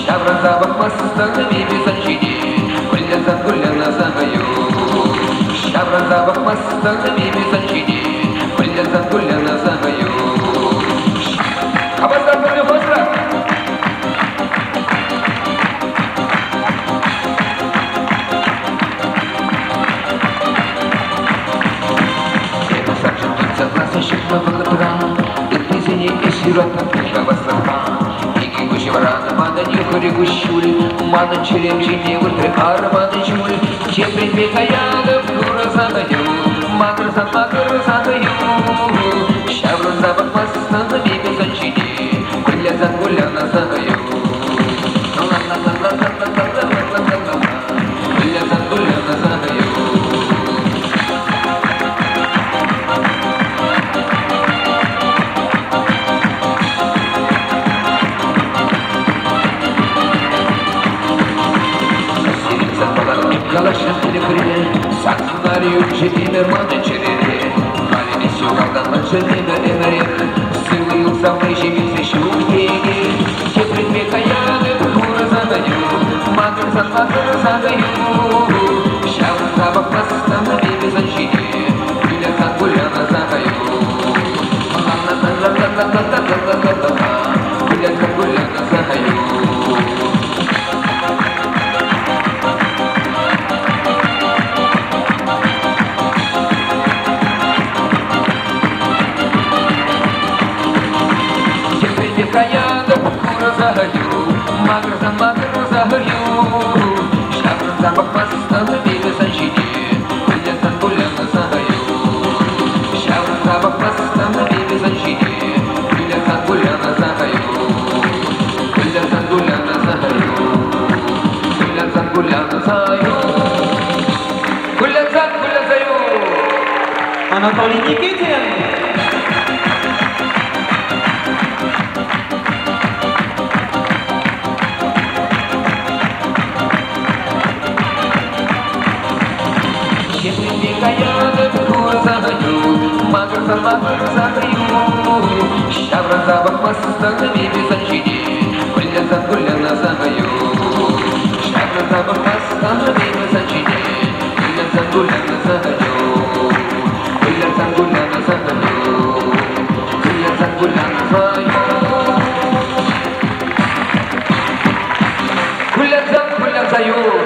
Şavrazabak masıstanı bibi sançidi Kullazan kullana sangayu Şavrazabak masıstanı bibi sançidi Kullazan kullana sangayu Abazdan böyle fazla Ema sakşın tutsa klasa şıkma bakıtıran Итмизини и сирота Кавасаха Иги гуши варана Мада нюхари гушури Мада черемчи невутры Армада чури Чеприн бекаяда Кура задаю Магр за магр задаю Шавру забак масстана Биби занчини Гуля за гуляна задаю Гуля за гуляна задаю Kalaşın telefonu, saksılar yükselilir mançeleri Kalemi soğuktan açılır emerim Sıvı yoksa peşimize şu yegi Kepritme kayanı kura zadayım Madırsan zadayım Şavruza bakmasından da bibi zanşidi Gülersen kulyana zadayım Gülersen kulyana zadayım Каяда кура загаю, магрзан магру загаю, шаврзан бакмастан биби саншини, кулянсан куляна загаю, шаврзан бакмастан биби саншини, кулянсан куляна загаю, кулянсан куляна загаю, кулянсан куляна загаю, кулянсан куляна загаю. Анатолий Никитин. Магрзан магр задаю Шавразабак масстана биби санчиди Кулязан куляна загаю Шавразабак масстана биби санчиди Кулязан куляна загаю Кулязан куляна загаю Кулязан куляна загаю Кулязан куляна загаю